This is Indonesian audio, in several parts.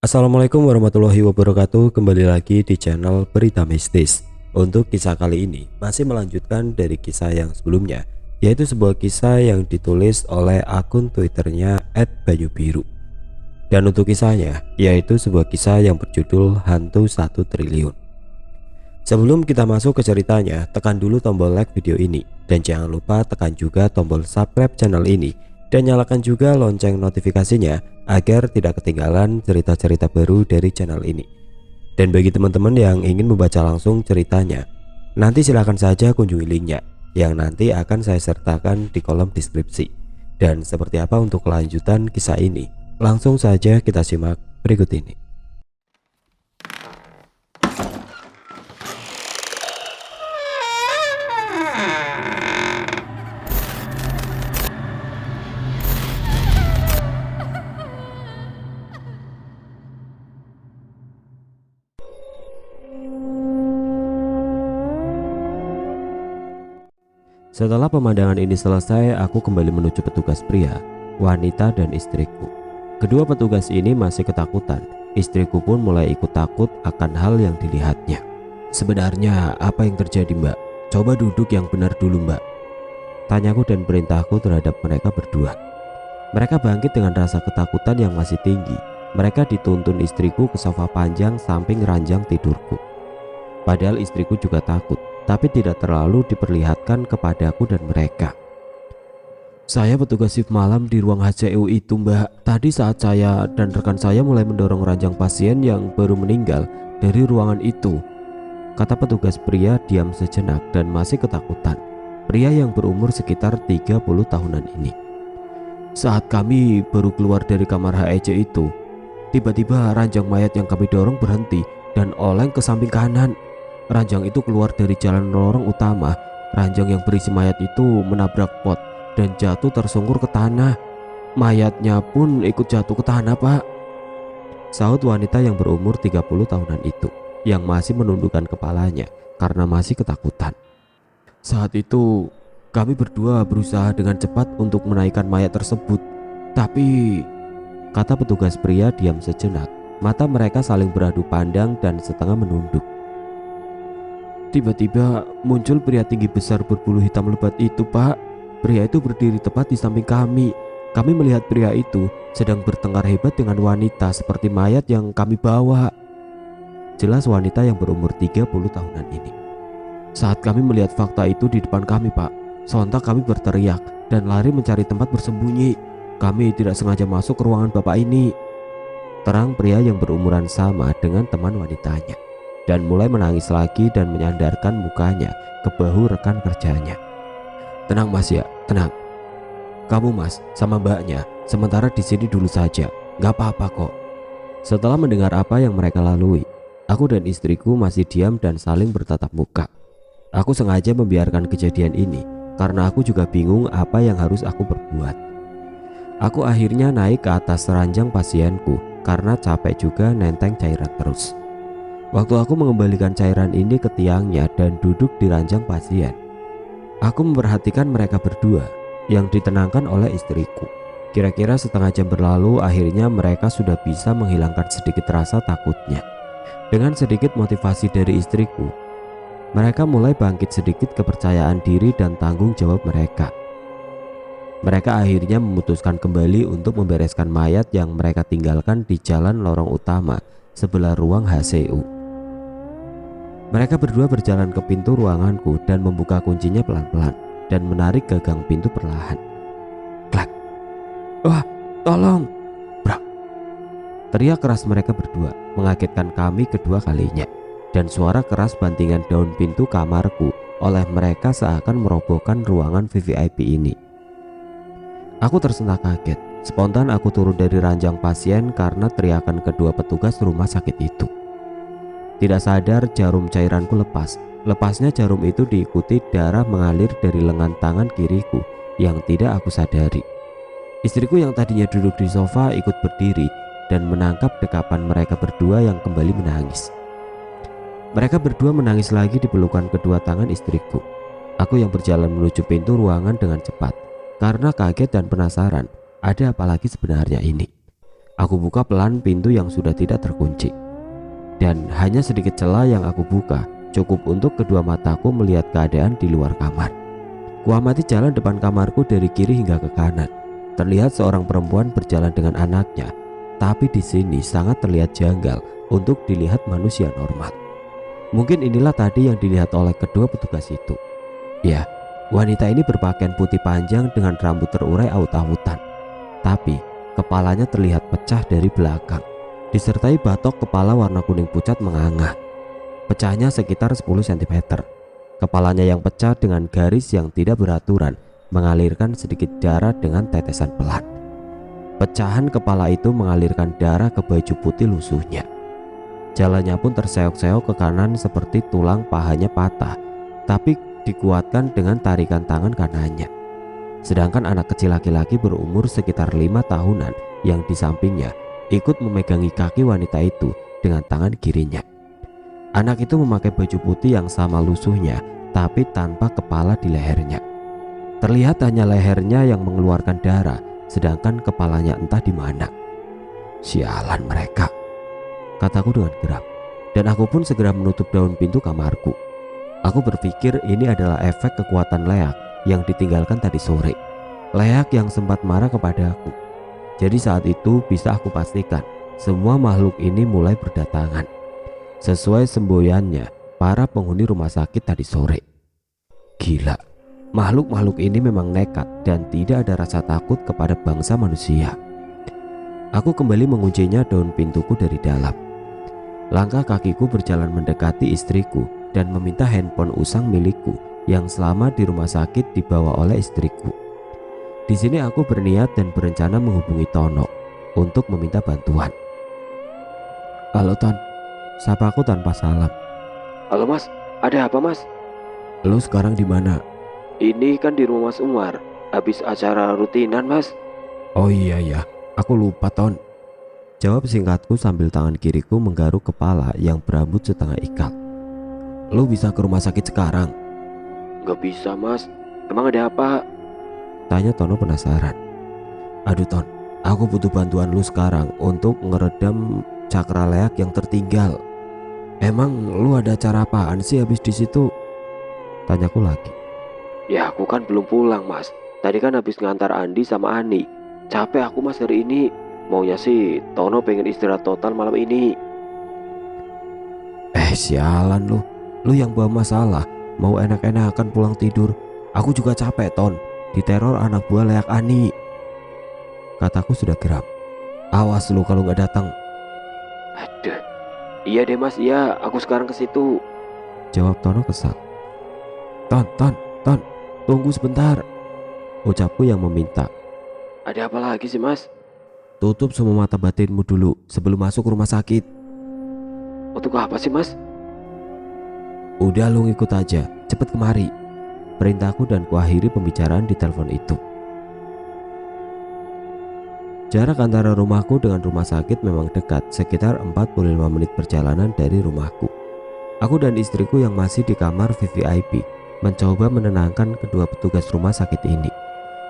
Assalamualaikum warahmatullahi wabarakatuh. Kembali lagi di channel Berita Mistis. Untuk kisah kali ini masih melanjutkan dari kisah yang sebelumnya, yaitu sebuah kisah yang ditulis oleh akun Twitternya @bayubiru. Dan untuk kisahnya yaitu sebuah kisah yang berjudul Hantu 1 Triliun. Sebelum kita masuk ke ceritanya, tekan dulu tombol like video ini dan jangan lupa tekan juga tombol subscribe channel ini dan nyalakan juga lonceng notifikasinya agar tidak ketinggalan cerita-cerita baru dari channel ini. Dan bagi teman-teman yang ingin membaca langsung ceritanya, nanti silahkan saja kunjungi linknya yang nanti akan saya sertakan di kolom deskripsi. Dan seperti apa untuk kelanjutan kisah ini? Langsung saja kita simak berikut ini. Setelah pemandangan ini selesai, aku kembali menuju petugas pria, wanita dan istriku. Kedua petugas ini masih ketakutan. Istriku pun mulai ikut takut akan hal yang dilihatnya. "Sebenarnya apa yang terjadi, Mbak? Coba duduk yang benar dulu, Mbak," tanyaku dan perintahku terhadap mereka berdua. Mereka bangkit dengan rasa ketakutan yang masih tinggi. Mereka dituntun istriku ke sofa panjang samping ranjang tidurku. Padahal istriku juga takut, tapi tidak terlalu diperlihatkan kepadaku dan mereka. "Saya petugas shift malam di ruang HCU itu, Mbak. Tadi saat saya dan rekan saya mulai mendorong ranjang pasien yang baru meninggal dari ruangan itu," kata petugas pria diam sejenak dan masih ketakutan. Pria yang berumur sekitar 30 tahunan ini. "Saat kami baru keluar dari kamar HEC itu, tiba-tiba ranjang mayat yang kami dorong berhenti dan oleng ke samping kanan. Ranjang itu keluar dari jalan lorong utama. Ranjang yang berisi mayat itu menabrak pot dan jatuh tersungkur ke tanah. Mayatnya pun ikut jatuh ke tanah, Pak," sahut wanita yang berumur 30 tahunan itu, yang masih menundukkan kepalanya karena masih ketakutan. "Saat itu kami berdua berusaha dengan cepat untuk menaikkan mayat tersebut. Tapi," kata petugas pria diam sejenak. Mata mereka saling beradu pandang dan setengah menunduk. "Tiba-tiba muncul pria tinggi besar berbulu hitam lebat itu, Pak. Pria itu berdiri tepat di samping kami. Kami melihat pria itu sedang bertengkar hebat dengan wanita seperti mayat yang kami bawa," jelas wanita yang berumur 30 tahunan ini. "Saat kami melihat fakta itu di depan kami, Pak, sontak kami berteriak dan lari mencari tempat bersembunyi. Kami tidak sengaja masuk ke ruangan bapak ini," terang pria yang berumuran sama dengan teman wanitanya, dan mulai menangis lagi dan menyandarkan mukanya ke bahu rekan kerjanya. "Tenang Mas ya, tenang. Kamu Mas sama mbaknya sementara di sini dulu saja, gak apa-apa kok." Setelah mendengar apa yang mereka lalui, aku dan istriku masih diam dan saling bertatap muka. Aku sengaja membiarkan kejadian ini karena aku juga bingung apa yang harus aku perbuat. Aku akhirnya naik ke atas ranjang pasienku karena capek juga nenteng cairan terus. Waktu aku mengembalikan cairan ini ke tiangnya dan duduk di ranjang pasien, aku memperhatikan mereka berdua yang ditenangkan oleh istriku. Kira-kira setengah jam berlalu, akhirnya mereka sudah bisa menghilangkan sedikit rasa takutnya. Dengan sedikit motivasi dari istriku, mereka mulai bangkit sedikit kepercayaan diri dan tanggung jawab mereka. Mereka akhirnya memutuskan kembali untuk membereskan mayat yang mereka tinggalkan di jalan lorong utama sebelah ruang HCU. Mereka berdua berjalan ke pintu ruanganku dan membuka kuncinya pelan-pelan dan menarik gagang pintu perlahan. Klak. "Wah, tolong!" Brak. Teriak keras mereka berdua, mengagetkan kami kedua kalinya. Dan suara keras bantingan daun pintu kamarku oleh mereka seakan merobohkan ruangan VVIP ini. Aku tersentak kaget. Spontan aku turun dari ranjang pasien karena teriakan kedua petugas rumah sakit itu. Tidak sadar jarum cairanku lepas. Lepasnya jarum itu diikuti darah mengalir dari lengan tangan kiriku yang tidak aku sadari. Istriku yang tadinya duduk di sofa ikut berdiri dan menangkap dekapan mereka berdua yang kembali menangis. Mereka berdua menangis lagi di pelukan kedua tangan istriku. Aku yang berjalan menuju pintu ruangan dengan cepat karena kaget dan penasaran ada apa lagi sebenarnya ini. Aku buka pelan pintu yang sudah tidak terkunci. Dan hanya sedikit celah yang aku buka cukup untuk kedua mataku melihat keadaan di luar kamar. Kuamati jalan depan kamarku dari kiri hingga ke kanan. Terlihat seorang perempuan berjalan dengan anaknya, tapi di sini sangat terlihat janggal untuk dilihat manusia normal. Mungkin inilah tadi yang dilihat oleh kedua petugas itu. Ya, wanita ini berpakaian putih panjang dengan rambut terurai aut-autan, tapi kepalanya terlihat pecah dari belakang, disertai batok kepala warna kuning pucat menganga. Pecahnya sekitar 10 cm. Kepalanya yang pecah dengan garis yang tidak beraturan mengalirkan sedikit darah dengan tetesan pelan. Pecahan kepala itu mengalirkan darah ke baju putih lusuhnya. Jalannya pun terseok-seok ke kanan seperti tulang pahanya patah, tapi dikuatkan dengan tarikan tangan kanannya. Sedangkan anak kecil laki-laki berumur sekitar 5 tahunan yang di sampingnya ikut memegangi kaki wanita itu dengan tangan kirinya. Anak itu memakai baju putih yang sama lusuhnya, tapi tanpa kepala di lehernya. Terlihat hanya lehernya yang mengeluarkan darah, sedangkan kepalanya entah di mana. Sialan mereka, kataku dengan geram, dan aku pun segera menutup daun pintu kamarku. Aku berpikir ini adalah efek kekuatan Leak yang ditinggalkan tadi sore. Leak yang sempat marah kepada aku. Jadi saat itu bisa aku pastikan semua makhluk ini mulai berdatangan, sesuai semboyannya para penghuni rumah sakit tadi sore. Gila, makhluk-makhluk ini memang nekat dan tidak ada rasa takut kepada bangsa manusia. Aku kembali menguncinya daun pintuku dari dalam. Langkah kakiku berjalan mendekati istriku dan meminta handphone usang milikku yang selama di rumah sakit dibawa oleh istriku. Di sini aku berniat dan berencana menghubungi Tono untuk meminta bantuan. Halo Ton, sapa aku tanpa salam. Halo Mas, ada apa Mas? Lu sekarang di mana? Ini kan di rumah Mas Umar, habis acara rutinan Mas. Oh iya ya, aku lupa Ton. Jawab singkatku sambil tangan kiriku menggaruk kepala yang berambut setengah ikal. Lu bisa ke rumah sakit sekarang? Gak bisa Mas, emang ada apa? Tanya Tono penasaran. Aduh Ton, aku butuh bantuan lu sekarang untuk ngeredam cakra Leak yang tertinggal. Emang lu ada cara apaan sih habis di situ? Tanyaku lagi. Ya aku kan belum pulang Mas, tadi kan habis ngantar Andi sama Ani. Capek aku Mas hari ini, maunya sih Tono pengen istirahat total malam ini. Sialan lu yang bawa masalah, mau enak-enakan pulang tidur. Aku juga capek Ton, diteror anak buah Leak Ani. Kataku sudah geram. Awas lu kalau nggak datang. Aduh, iya deh Mas, iya aku sekarang ke situ. Jawab Tono kesal. Ton, tunggu sebentar, ucapku yang meminta. Ada apa lagi sih Mas? Tutup semua mata batinmu dulu sebelum masuk rumah sakit. Untuk apa sih Mas? Udah lu ngikut aja, cepet kemari, perintahku dan kuakhiri pembicaraan di telepon itu. Jarak antara rumahku dengan rumah sakit memang dekat, sekitar 45 menit perjalanan dari rumahku. Aku dan istriku yang masih di kamar VVIP mencoba menenangkan kedua petugas rumah sakit ini.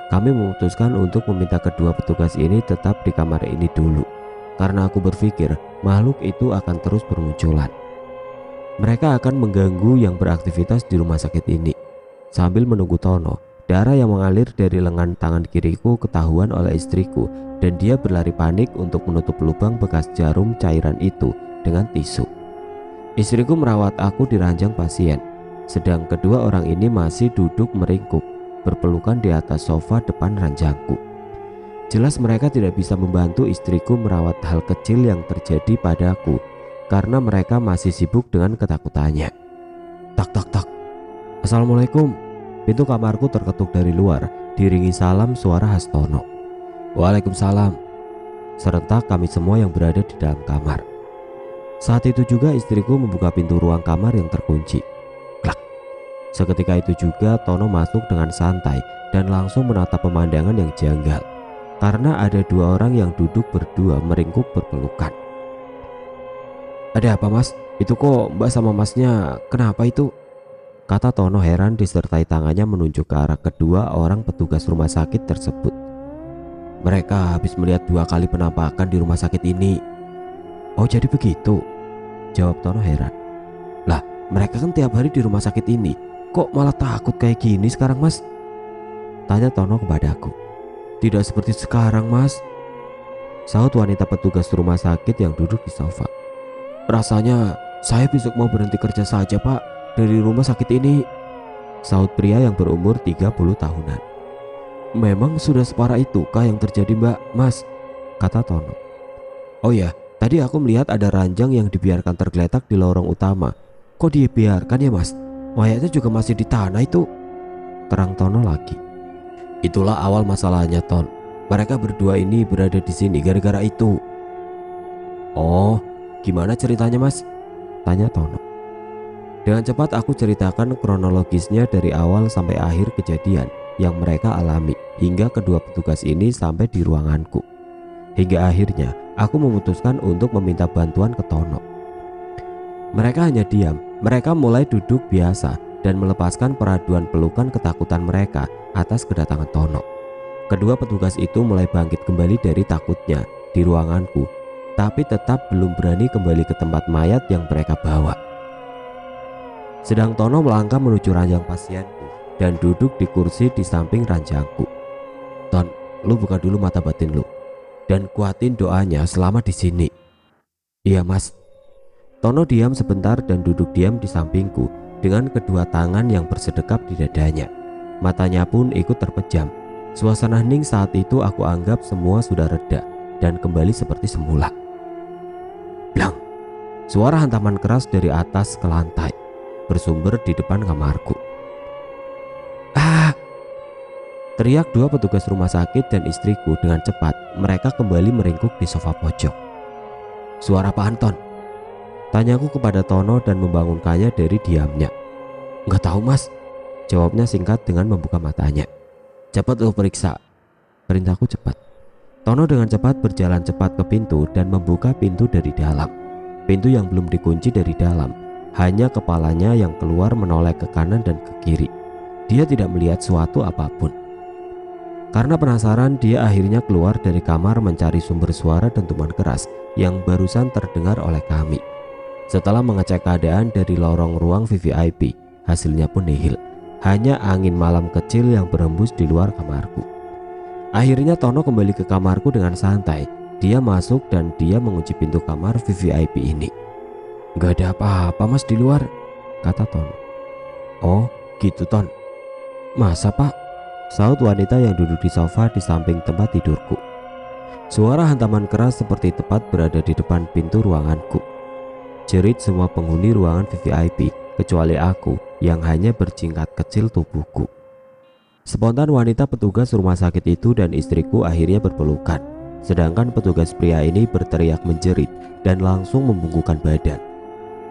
Kami memutuskan untuk meminta kedua petugas ini tetap di kamar ini dulu, karena aku berpikir makhluk itu akan terus bermunculan. Mereka akan mengganggu yang beraktivitas di rumah sakit ini. Sambil menunggu Tono, darah yang mengalir dari lengan tangan kiriku ketahuan oleh istriku dan dia berlari panik untuk menutup lubang bekas jarum cairan itu dengan tisu. Istriku merawat aku di ranjang pasien, sedang kedua orang ini masih duduk meringkuk berpelukan di atas sofa depan ranjangku. Jelas mereka tidak bisa membantu istriku merawat hal kecil yang terjadi padaku karena mereka masih sibuk dengan ketakutannya. Tak tak tak. Assalamualaikum. Pintu kamarku terketuk dari luar, diiringi salam suara khas Tono. Waalaikumsalam. Serentak kami semua yang berada di dalam kamar. Saat itu juga istriku membuka pintu ruang kamar yang terkunci. Klak. Seketika itu juga Tono masuk dengan santai dan langsung menatap pemandangan yang janggal, karena ada dua orang yang duduk berdua meringkuk berpelukan. Ada apa Mas? Itu kok Mbak sama Masnya kenapa itu? Kata Tono heran disertai tangannya menunjuk ke arah kedua orang petugas rumah sakit tersebut. Mereka habis melihat 2 kali penampakan di rumah sakit ini. Oh jadi begitu? Jawab Tono heran. Lah mereka kan tiap hari di rumah sakit ini, kok malah takut kayak gini sekarang mas? Tanya Tono kepadaku. Tidak seperti sekarang mas, sahut wanita petugas rumah sakit yang duduk di sofa. Rasanya saya besok mau berhenti kerja saja pak dari rumah sakit ini, sahut pria yang berumur 30 tahunan. Memang sudah separah itukah yang terjadi mbak mas? Kata Tono. Oh ya, tadi aku melihat ada ranjang yang dibiarkan tergeletak di lorong utama. Kok dibiarkan ya mas? Mayatnya juga masih di tanah itu, terang Tono lagi. Itulah awal masalahnya Ton. Mereka berdua ini berada di sini gara-gara itu. Oh, gimana ceritanya mas? Tanya Tono. Dengan cepat aku ceritakan kronologisnya dari awal sampai akhir kejadian yang mereka alami hingga kedua petugas ini sampai di ruanganku. Hingga akhirnya aku memutuskan untuk meminta bantuan ke Tono. Mereka hanya diam. Mereka mulai duduk biasa dan melepaskan peraduan pelukan ketakutan mereka atas kedatangan Tono. Kedua petugas itu mulai bangkit kembali dari takutnya di ruanganku, tapi tetap belum berani kembali ke tempat mayat yang mereka bawa. Sedang Tono melangkah menuju ranjang pasienku dan duduk di kursi di samping ranjangku. Ton, lu buka dulu mata batin lu dan kuatin doanya selama di sini. Iya mas. Tono diam sebentar dan duduk diam di sampingku dengan kedua tangan yang bersedekap di dadanya. Matanya pun ikut terpejam. Suasana hening saat itu aku anggap semua sudah reda dan kembali seperti semula. Blang! Suara hantaman keras dari atas ke lantai bersumber di depan kamarku. Ah! Teriak dua petugas rumah sakit dan istriku dengan cepat. Mereka kembali meringkuk di sofa pojok. Suara apaan Ton? Tanyaku kepada Tono dan membangunkannya dari diamnya. Nggak tahu mas, jawabnya singkat dengan membuka matanya. Cepat lu periksa, perintahku cepat. Tono dengan cepat berjalan cepat ke pintu dan membuka pintu dari dalam. Pintu yang belum dikunci dari dalam, hanya kepalanya yang keluar menoleh ke kanan dan ke kiri. Dia tidak melihat suatu apapun. Karena penasaran, dia akhirnya keluar dari kamar mencari sumber suara dentuman keras yang barusan terdengar oleh kami. Setelah mengecek keadaan dari lorong ruang VVIP, hasilnya pun nihil. Hanya angin malam kecil yang berhembus di luar kamarku. Akhirnya Tono kembali ke kamarku dengan santai. Dia masuk dan dia mengunci pintu kamar VVIP ini. Gak ada apa-apa mas di luar, kata Tono. Oh gitu Ton. Masa pak? Sahut wanita yang duduk di sofa di samping tempat tidurku. Suara hantaman keras seperti tepat berada di depan pintu ruanganku. Jerit semua penghuni ruangan VVIP kecuali aku yang hanya berjingkat kecil tubuhku. Spontan wanita petugas rumah sakit itu dan istriku akhirnya berpelukan. Sedangkan petugas pria ini berteriak menjerit dan langsung membungkukkan badan.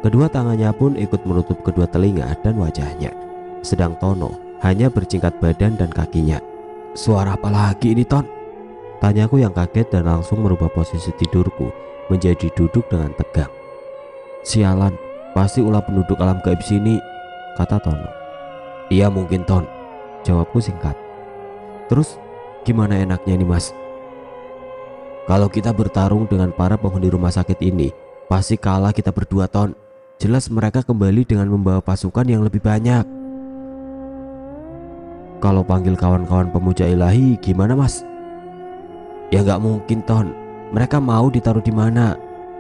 Kedua tangannya pun ikut menutup kedua telinga dan wajahnya. Sedang Tono hanya berjingkat badan dan kakinya. Suara apa lagi ini Ton? Tanyaku yang kaget dan langsung merubah posisi tidurku menjadi duduk dengan tegang. Sialan, pasti ulah penduduk alam gaib sini, kata Tono. Iya mungkin Ton, jawabku singkat. Terus gimana enaknya nih mas? Kalau kita bertarung dengan para penghuni rumah sakit ini, pasti kalah kita berdua Ton. Jelas mereka kembali dengan membawa pasukan yang lebih banyak. Kalau panggil kawan-kawan pemuja ilahi gimana mas? Ya nggak mungkin Ton. Mereka mau ditaruh di mana?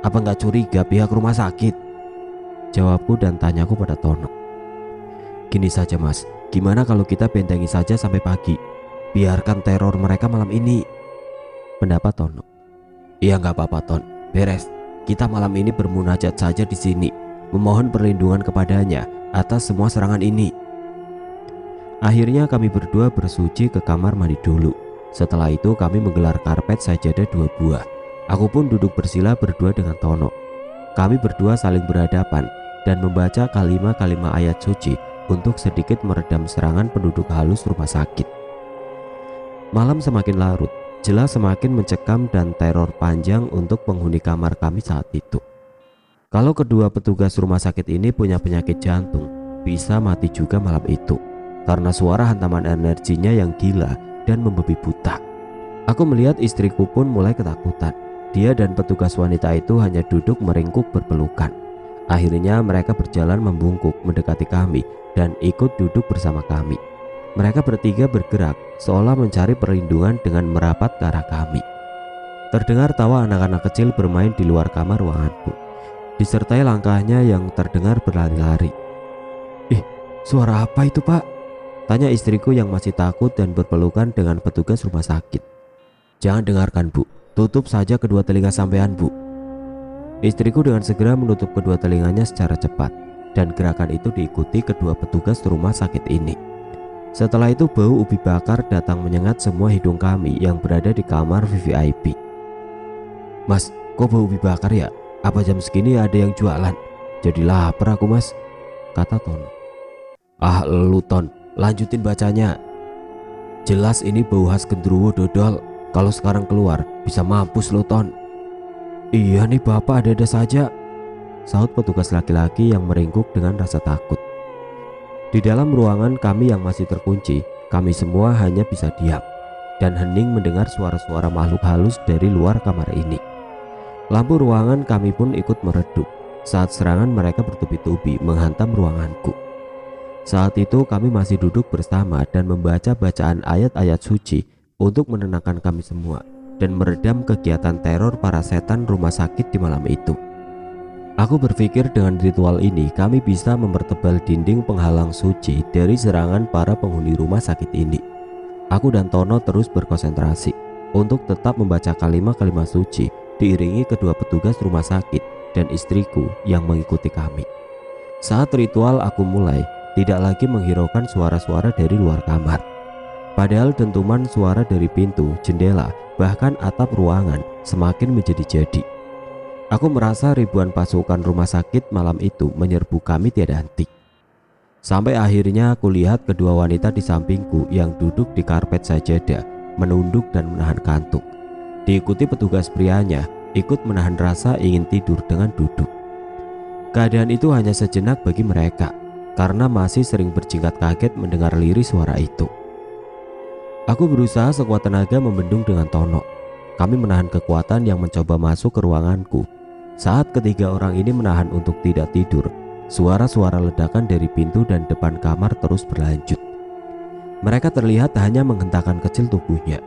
Apa nggak curiga pihak rumah sakit? Jawabku dan tanyaku pada Tono. Gini saja mas, gimana kalau kita bentengi saja sampai pagi? Biarkan teror mereka malam ini, pendapat Tono. Iya nggak apa-apa Ton, beres. Kita malam ini bermunajat saja di sini, memohon perlindungan kepadanya atas semua serangan ini. Akhirnya kami berdua bersuci ke kamar mandi dulu. Setelah itu kami menggelar karpet sajadah 2 buah. Aku pun duduk bersila berdua dengan Tono. Kami berdua saling berhadapan dan membaca kalimat-kalimat ayat suci untuk sedikit meredam serangan penduduk halus rumah sakit. Malam semakin larut, jelas semakin mencekam dan teror panjang untuk penghuni kamar kami saat itu. Kalau kedua petugas rumah sakit ini punya penyakit jantung, bisa mati juga malam itu karena suara hantaman energinya yang gila dan membabi buta. Aku melihat istriku pun mulai ketakutan. Dia dan petugas wanita itu hanya duduk meringkuk berpelukan. Akhirnya mereka berjalan membungkuk mendekati kami dan ikut duduk bersama kami. Mereka bertiga bergerak seolah mencari perlindungan dengan merapat ke arah kami. Terdengar tawa anak-anak kecil bermain di luar kamar ruanganku, disertai langkahnya yang terdengar berlari-lari. "Ih, suara apa itu, Pak?" tanya istriku yang masih takut dan berpelukan dengan petugas rumah sakit. "Jangan dengarkan, Bu. Tutup saja kedua telinga sampean, Bu." Istriku dengan segera menutup kedua telinganya secara cepat, dan gerakan itu diikuti kedua petugas rumah sakit ini. Setelah itu bau ubi bakar datang menyengat semua hidung kami yang berada di kamar VVIP. "Mas, kok bau ubi bakar ya? Apa jam segini ada yang jualan? Jadi lapar aku, Mas," kata Tono. "Ah, lu Ton, lanjutin bacanya. Jelas ini bau khas genderuwo dodol. Kalau sekarang keluar bisa mampus lu Ton." "Iya nih Bapak, ada-ada saja," sahut petugas laki-laki yang meringkuk dengan rasa takut. Di dalam ruangan kami yang masih terkunci, kami semua hanya bisa diam dan hening mendengar suara-suara makhluk halus dari luar kamar ini. Lampu ruangan kami pun ikut meredup saat serangan mereka bertubi-tubi menghantam ruanganku. Saat itu kami masih duduk bersama dan membaca bacaan ayat-ayat suci untuk menenangkan kami semua dan meredam kegiatan teror para setan rumah sakit di malam itu. Aku berpikir dengan ritual ini kami bisa mempertebal dinding penghalang suci dari serangan para penghuni rumah sakit ini. Aku dan Tono terus berkonsentrasi untuk tetap membaca kalimat-kalimat suci diiringi kedua petugas rumah sakit dan istriku yang mengikuti kami. Saat ritual aku mulai, tidak lagi menghiraukan suara-suara dari luar kamar. Padahal dentuman suara dari pintu, jendela, bahkan atap ruangan semakin menjadi-jadi. Aku merasa ribuan pasukan rumah sakit malam itu menyerbu kami tiada henti. Sampai akhirnya aku lihat kedua wanita di sampingku yang duduk di karpet sajadah, menunduk dan menahan kantuk. Diikuti petugas prianya, ikut menahan rasa ingin tidur dengan duduk. Keadaan itu hanya sejenak bagi mereka, karena masih sering berjingkat kaget mendengar lirih suara itu. Aku berusaha sekuat tenaga membendung dengan Tono. Kami menahan kekuatan yang mencoba masuk ke ruanganku. Saat ketiga orang ini menahan untuk tidak tidur, suara-suara ledakan dari pintu dan depan kamar terus berlanjut. Mereka terlihat hanya menghentakkan kecil tubuhnya.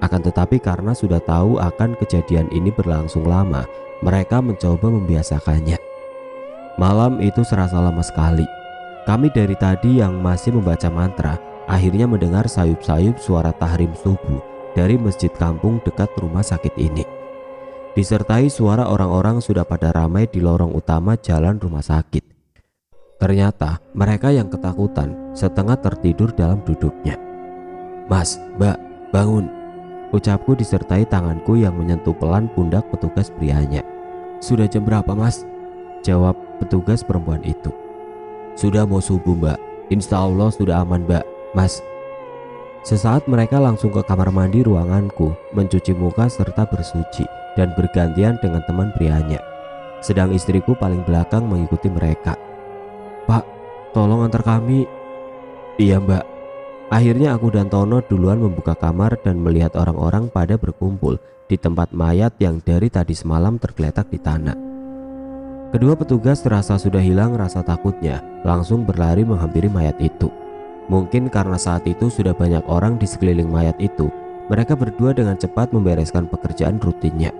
Akan tetapi karena sudah tahu akan kejadian ini berlangsung lama, mereka mencoba membiasakannya. Malam itu serasa lama sekali. Kami dari tadi yang masih membaca mantra, akhirnya mendengar sayup-sayup suara tahrim subuh dari masjid kampung dekat rumah sakit ini. Disertai suara orang-orang sudah pada ramai di lorong utama jalan rumah sakit. Ternyata mereka yang ketakutan setengah tertidur dalam duduknya. "Mas, Mbak, bangun," ucapku disertai tanganku yang menyentuh pelan pundak petugas prianya. "Sudah jam berapa, Mas?" jawab petugas perempuan itu. "Sudah mau subuh, Mbak. Insya Allah sudah aman, Mbak. Mas." Sesaat mereka langsung ke kamar mandi ruanganku, mencuci muka serta bersuci dan bergantian dengan teman prianya. Sedang istriku paling belakang mengikuti mereka. "Pak, tolong antar kami." "Iya, Mbak." Akhirnya aku dan Tono duluan membuka kamar dan melihat orang-orang pada berkumpul di tempat mayat yang dari tadi semalam tergeletak di tanah. Kedua petugas terasa sudah hilang rasa takutnya, langsung berlari menghampiri mayat itu. Mungkin karena saat itu sudah banyak orang di sekeliling mayat itu, mereka berdua dengan cepat membereskan pekerjaan rutinnya,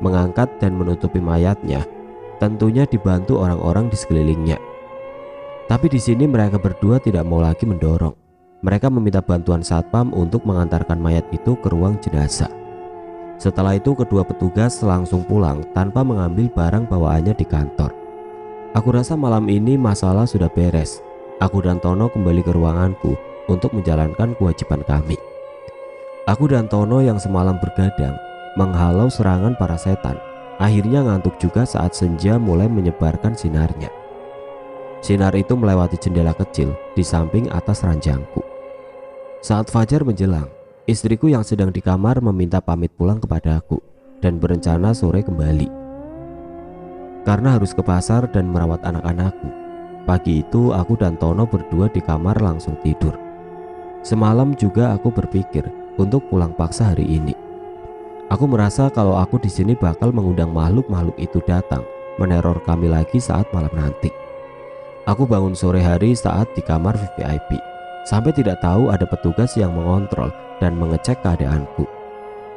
mengangkat dan menutupi mayatnya, tentunya dibantu orang-orang di sekelilingnya. Tapi di sini mereka berdua tidak mau lagi mendorong. Mereka meminta bantuan satpam untuk mengantarkan mayat itu ke ruang jenazah. Setelah itu kedua petugas langsung pulang tanpa mengambil barang bawaannya di kantor. Aku rasa malam ini masalah sudah beres. Aku dan Tono kembali ke ruanganku untuk menjalankan kewajiban kami. Aku dan Tono yang semalam bergadang menghalau serangan para setan, akhirnya ngantuk juga saat senja mulai menyebarkan sinarnya. Sinar itu melewati jendela kecil di samping atas ranjangku. Saat fajar menjelang, istriku yang sedang di kamar meminta pamit pulang kepada aku dan berencana sore kembali. Karena harus ke pasar dan merawat anak-anakku, pagi itu aku dan Tono berdua di kamar langsung tidur. Semalam juga aku berpikir untuk pulang paksa hari ini. Aku merasa kalau aku di sini bakal mengundang makhluk-makhluk itu datang meneror kami lagi saat malam nanti. Aku bangun sore hari saat di kamar VVIP, sampai tidak tahu ada petugas yang mengontrol dan mengecek keadaanku.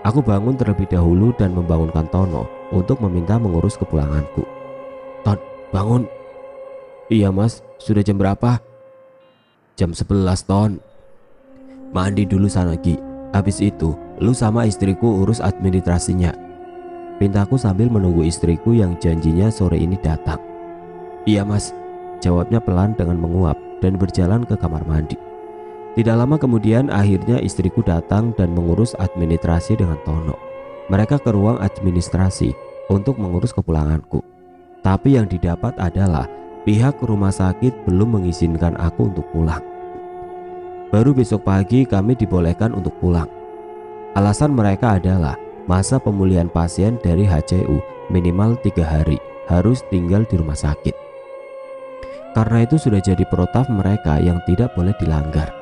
Aku bangun terlebih dahulu dan membangunkan Tono untuk meminta mengurus kepulanganku. "Ton, bangun." "Iya mas, sudah jam berapa?" "Jam 11 Ton." "Mandi dulu sana Gi, habis itu lu sama istriku urus administrasinya," pintaku sambil menunggu istriku yang janjinya sore ini datang. "Iya mas," jawabnya pelan dengan menguap dan berjalan ke kamar mandi. Tidak lama kemudian akhirnya istriku datang dan mengurus administrasi dengan Tono. Mereka ke ruang administrasi untuk mengurus kepulanganku. Tapi yang didapat adalah pihak rumah sakit belum mengizinkan aku untuk pulang. Baru besok pagi kami dibolehkan untuk pulang. Alasan mereka adalah masa pemulihan pasien dari HCU minimal 3 hari harus tinggal di rumah sakit. Karena itu sudah jadi protap mereka yang tidak boleh dilanggar.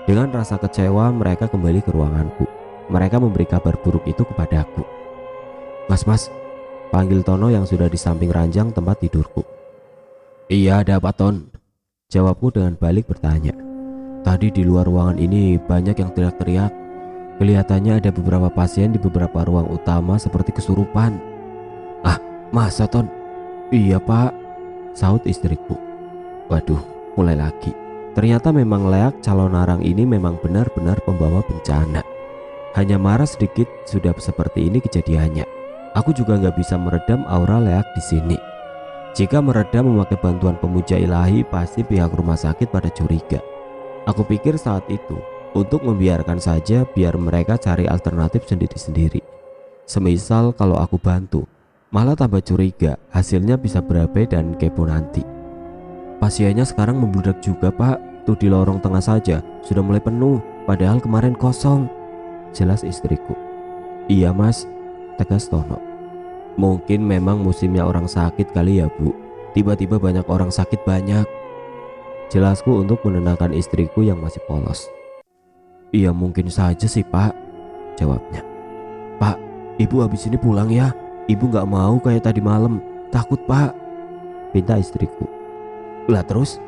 Dengan rasa kecewa mereka kembali ke ruanganku. Mereka memberi kabar buruk itu kepadaku. Mas, panggil Tono yang sudah di samping ranjang tempat tidurku. "Iya, ada apa Ton?" jawabku dengan balik bertanya. "Tadi di luar ruangan ini banyak yang teriak-teriak. Kelihatannya ada beberapa pasien di beberapa ruang utama seperti kesurupan." "Ah, masa Ton?" "Iya pak," sahut istriku. Waduh, mulai lagi. Ternyata memang Leak calon narang ini memang benar-benar pembawa bencana. Hanya marah sedikit sudah seperti ini kejadiannya. Aku juga nggak bisa meredam aura Leak di sini. Jika meredam memakai bantuan pemuja ilahi, pasti pihak rumah sakit pada curiga. Aku pikir saat itu untuk membiarkan saja biar mereka cari alternatif sendiri-sendiri. Semisal kalau aku bantu, malah tambah curiga, hasilnya bisa berabe dan kepo nanti. "Pasiennya sekarang membludak juga pak, tuh di lorong tengah saja sudah mulai penuh, padahal kemarin kosong," jelas istriku. "Iya mas," tegas Tono. "Mungkin memang musimnya orang sakit kali ya bu, tiba-tiba banyak orang sakit banyak," jelasku untuk menenangkan istriku yang masih polos. "Iya mungkin saja sih pak," jawabnya. "Pak, ibu habis ini pulang ya, ibu gak mau kayak tadi malam, takut pak," pinta istriku. "Lah terus?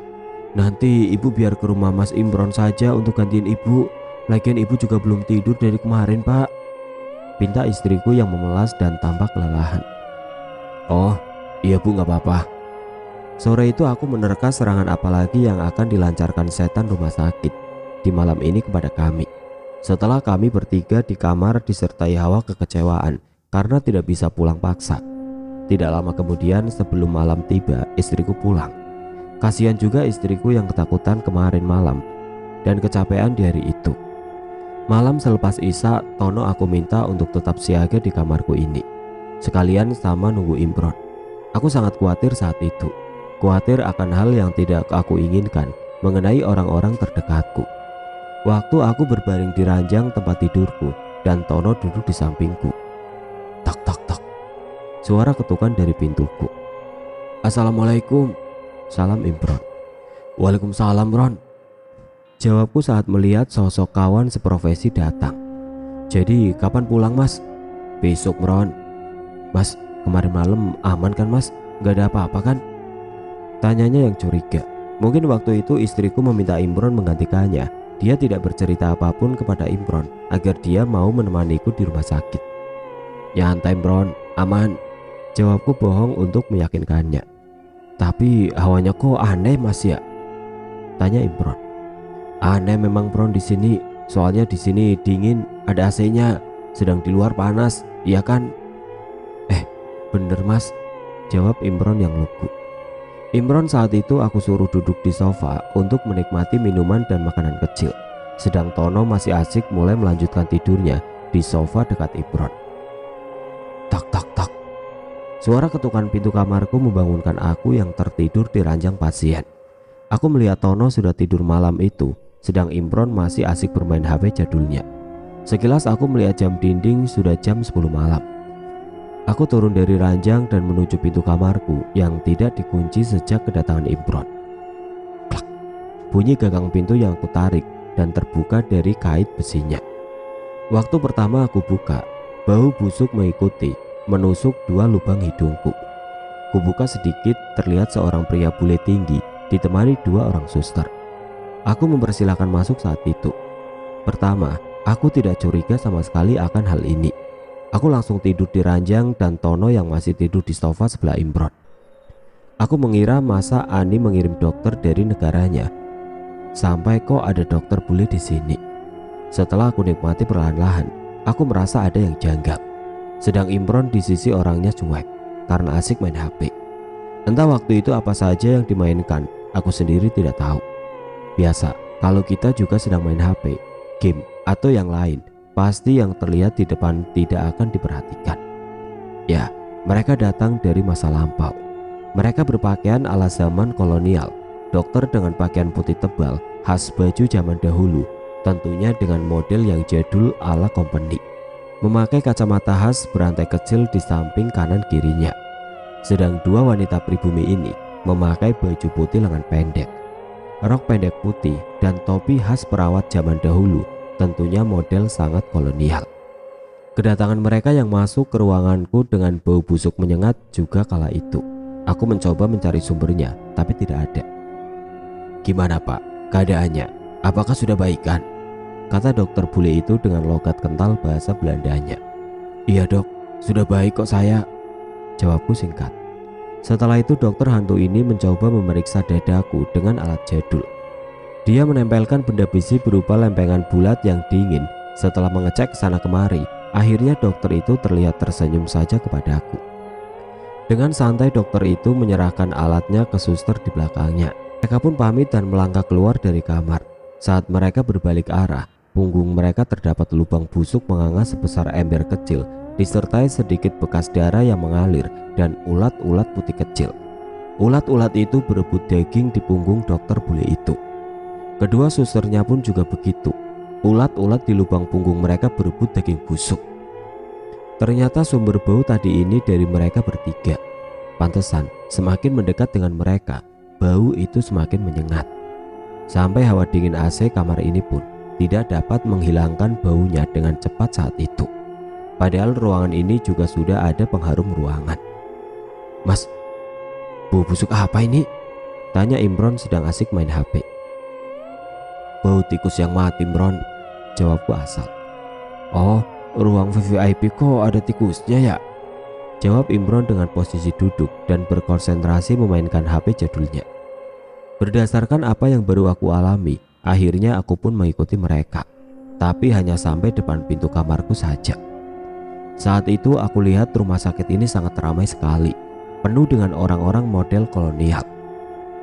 Nanti ibu biar ke rumah Mas Imron saja untuk gantiin ibu. Lagian ibu juga belum tidur dari kemarin pak," pinta istriku yang memelas dan tampak kelelahan. "Oh iya bu, gak apa-apa." Sore itu aku menerka serangan apalagi yang akan dilancarkan setan rumah sakit di malam ini kepada kami. Setelah kami bertiga di kamar disertai hawa kekecewaan karena tidak bisa pulang paksa. Tidak lama kemudian sebelum malam tiba, istriku pulang. Kasihan juga istriku yang ketakutan kemarin malam dan kecapean di hari itu. Malam selepas Isya, Tono aku minta untuk tetap siaga di kamarku ini, sekalian sama nunggu Imron. Aku sangat khawatir saat itu, khawatir akan hal yang tidak aku inginkan mengenai orang-orang terdekatku. Waktu aku berbaring di ranjang tempat tidurku dan Tono duduk di sampingku. Tak tak tak, suara ketukan dari pintuku. "Assalamualaikum," salam Imron. "Waalaikumsalam Ron," jawabku saat melihat sosok kawan seprofesi datang. "Jadi kapan pulang mas?" "Besok Ron." "Mas, kemarin malam aman kan mas? Gak ada apa-apa kan?" tanyanya yang curiga. Mungkin waktu itu istriku meminta Imron menggantikannya. Dia tidak bercerita apapun kepada Imron agar dia mau menemaniku di rumah sakit. "Nyantai Imron, aman," jawabku bohong untuk meyakinkannya. "Tapi hawanya kok aneh mas ya?" tanya Imron. "Aneh memang Bron di sini. Soalnya di sini dingin, ada AC-nya, sedang di luar panas, iya kan?" Bener mas," jawab Imron yang lugu. Imron saat itu aku suruh duduk di sofa untuk menikmati minuman dan makanan kecil, sedang Tono masih asik mulai melanjutkan tidurnya di sofa dekat Imron. Tak tak tak, suara ketukan pintu kamarku membangunkan aku yang tertidur di ranjang pasien. Aku melihat Tono sudah tidur malam itu, sedang Imron masih asik bermain HP jadulnya. Sekilas aku melihat jam dinding sudah jam 10 malam. Aku turun dari ranjang dan menuju pintu kamarku yang tidak dikunci sejak kedatangan Imron. Klak, bunyi gagang pintu yang aku tarik dan terbuka dari kait besinya. Waktu pertama aku buka, Bau busuk mengikuti, menusuk 2 lubang hidungku. Kubuka sedikit, terlihat seorang pria bule tinggi ditemani 2 orang suster. Aku mempersilahkan masuk saat itu. Pertama, aku tidak curiga sama sekali akan hal ini. Aku langsung tidur di ranjang dan Tono yang masih tidur di sofa sebelah Imron. Aku mengira masa Ani mengirim dokter dari negaranya. Sampai kok ada dokter bule di sini. Setelah aku nikmati perlahan-lahan, aku merasa ada yang janggal. Sedang Imron di sisi orangnya cuek karena asik main HP. Entah waktu itu apa saja yang dimainkan, aku sendiri tidak tahu. Biasa, kalau kita juga sedang main HP, game, atau yang lain, pasti yang terlihat di depan tidak akan diperhatikan. Ya, mereka datang dari masa lampau. Mereka berpakaian ala zaman kolonial, dokter dengan pakaian putih tebal, khas baju zaman dahulu, tentunya dengan model yang jadul ala company. Memakai kacamata khas berantai kecil di samping kanan kirinya. Sedang 2 wanita pribumi ini memakai baju putih lengan pendek, rok pendek putih, dan topi khas perawat zaman dahulu, tentunya model sangat kolonial. Kedatangan mereka yang masuk ke ruanganku dengan bau busuk menyengat juga kala itu. Aku mencoba mencari sumbernya, tapi tidak ada. "Gimana Pak, keadaannya? Apakah sudah baikan?" kata dokter bule itu dengan logat kental bahasa Belandanya. "Iya dok, sudah baik kok saya," jawabku singkat. Setelah itu dokter hantu ini mencoba memeriksa dadaku dengan alat jadul. Dia menempelkan benda besi berupa lempengan bulat yang dingin. Setelah mengecek sana kemari, akhirnya dokter itu terlihat tersenyum saja kepadaku. Dengan santai dokter itu menyerahkan alatnya ke suster di belakangnya. Mereka pun pamit dan melangkah keluar dari kamar. Saat mereka berbalik arah, punggung mereka terdapat lubang busuk menganga sebesar ember kecil, disertai sedikit bekas darah yang mengalir dan ulat-ulat putih kecil. Ulat-ulat itu berebut daging di punggung dokter bule itu. Kedua susternya pun juga begitu. Ulat-ulat di lubang punggung mereka berebut daging busuk. Ternyata sumber bau tadi ini dari mereka bertiga. Pantesan semakin mendekat dengan mereka, bau itu semakin menyengat. Sampai hawa dingin AC kamar ini pun tidak dapat menghilangkan baunya dengan cepat saat itu. Padahal ruangan ini juga sudah ada pengharum ruangan. "Mas, bau busuk apa ini?" tanya Imron sedang asik main HP. "Bau tikus yang mati, Imron," jawabku asal. "Oh, ruang VVIP kok ada tikusnya ya?" jawab Imron dengan posisi duduk dan berkonsentrasi memainkan HP jadulnya. Berdasarkan apa yang baru aku alami, akhirnya aku pun mengikuti mereka, tapi hanya sampai depan pintu kamarku saja. Saat itu aku lihat rumah sakit ini sangat ramai sekali, penuh dengan orang-orang model kolonial.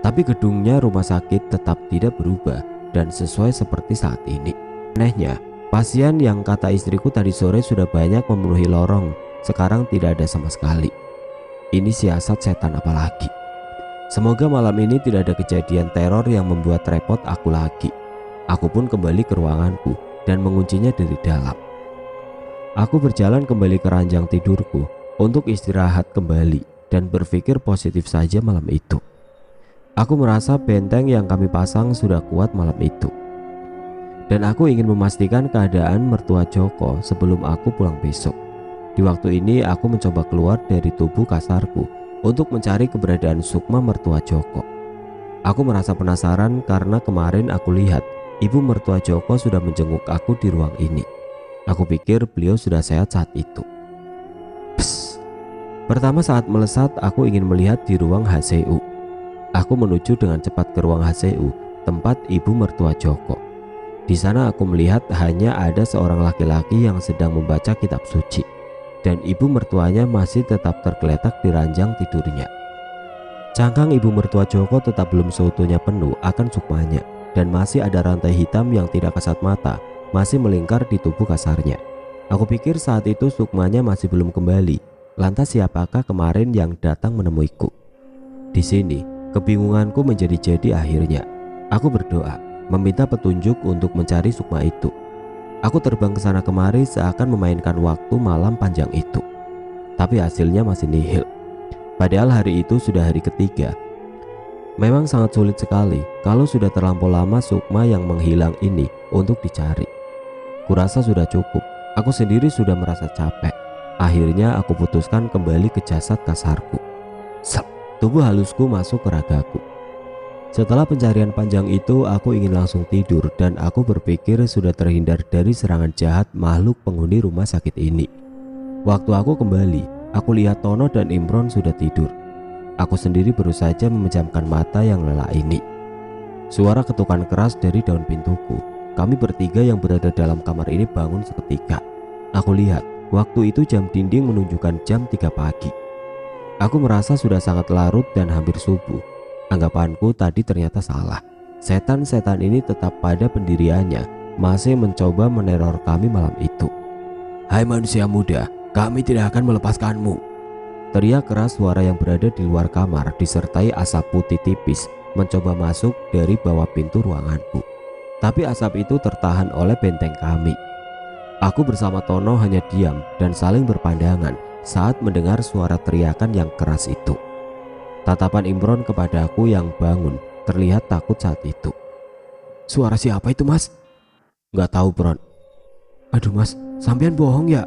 Tapi gedungnya rumah sakit tetap tidak berubah dan sesuai seperti saat ini. Anehnya, pasien yang kata istriku tadi sore sudah banyak memenuhi lorong, sekarang tidak ada sama sekali. Ini siasat setan apalagi. Semoga malam ini tidak ada kejadian teror yang membuat repot aku lagi. Aku pun kembali ke ruanganku dan menguncinya dari dalam. Aku berjalan kembali ke ranjang tidurku untuk istirahat kembali dan berpikir positif saja malam itu. Aku merasa benteng yang kami pasang sudah kuat malam itu. Dan aku ingin memastikan keadaan mertua Joko sebelum aku pulang besok. Di waktu ini aku mencoba keluar dari tubuh kasarku untuk mencari keberadaan Sukma mertua Joko. Aku merasa penasaran karena kemarin aku lihat ibu mertua Joko sudah menjenguk aku di ruang ini. Aku pikir beliau sudah sehat saat itu. Psst. Pertama saat melesat aku ingin melihat di ruang HCU. Aku menuju dengan cepat ke ruang HCU, tempat ibu mertua Joko. Di sana aku melihat hanya ada seorang laki-laki yang sedang membaca kitab suci, dan ibu mertuanya masih tetap tergeletak di ranjang tidurnya. Cangkang ibu mertua Joko tetap belum seutuhnya penuh akan sukmanya, dan masih ada rantai hitam yang tidak kasat mata masih melingkar di tubuh kasarnya. Aku pikir saat itu sukmanya masih belum kembali. Lantas siapakah kemarin yang datang menemuiku? Di sini kebingunganku menjadi-jadi akhirnya. Aku berdoa, meminta petunjuk untuk mencari Sukma itu. Aku terbang ke sana kemari seakan memainkan waktu malam panjang itu. Tapi hasilnya masih nihil. Padahal hari itu sudah hari ketiga. Memang sangat sulit sekali kalau sudah terlampau lama Sukma yang menghilang ini untuk dicari. Kurasa sudah cukup. Aku sendiri sudah merasa capek. Akhirnya aku putuskan kembali ke jasad kasarku. Sep, tubuh halusku masuk ke ragaku. Setelah pencarian panjang itu, aku ingin langsung tidur dan aku berpikir sudah terhindar dari serangan jahat makhluk penghuni rumah sakit ini. Waktu aku kembali, aku lihat Tono dan Imron sudah tidur. Aku sendiri baru saja memejamkan mata yang lelak ini. Suara ketukan keras dari daun pintuku. Kami bertiga yang berada dalam kamar ini bangun seketika. Aku lihat, waktu itu jam dinding menunjukkan jam 3 pagi. Aku merasa sudah sangat larut dan hampir subuh. Anggapanku tadi ternyata salah. Setan-setan ini tetap pada pendiriannya, masih mencoba meneror kami malam itu. "Hai manusia muda, kami tidak akan melepaskanmu," teriak keras suara yang berada di luar kamar disertai asap putih tipis mencoba masuk dari bawah pintu ruanganku. Tapi asap itu tertahan oleh benteng kami. Aku bersama Tono hanya diam dan saling berpandangan saat mendengar suara teriakan yang keras itu. Tatapan Imron kepadaku yang bangun terlihat takut saat itu. "Suara siapa itu, Mas?" "Gak tahu, Bron." "Aduh Mas, sampean bohong ya?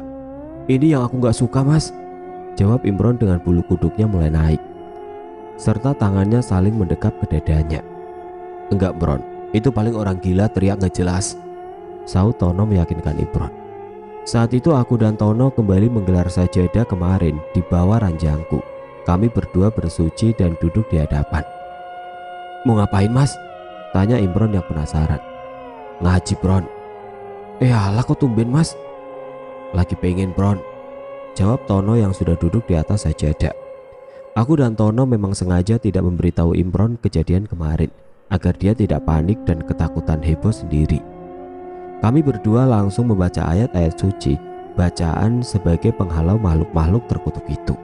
Ini yang aku gak suka, Mas," jawab Imron dengan bulu kuduknya mulai naik, serta tangannya saling mendekap ke dadanya. "Enggak, Bron, itu paling orang gila teriak gak jelas," sahut Tono meyakinkan Imron. Saat itu aku dan Tono kembali menggelar sajadah kemarin di bawah ranjangku. Kami berdua bersuci dan duduk di hadapan. "Mau ngapain, Mas?" tanya Imron yang penasaran. "Ngaji, Bron." Alah kok tumben, Mas?" "Lagi pengen, Bron," jawab Tono yang sudah duduk di atas sajadah. Aku dan Tono memang sengaja tidak memberitahu Imron kejadian kemarin agar dia tidak panik dan ketakutan heboh sendiri. Kami berdua langsung membaca ayat-ayat suci, bacaan sebagai penghalau makhluk-makhluk terkutuk itu.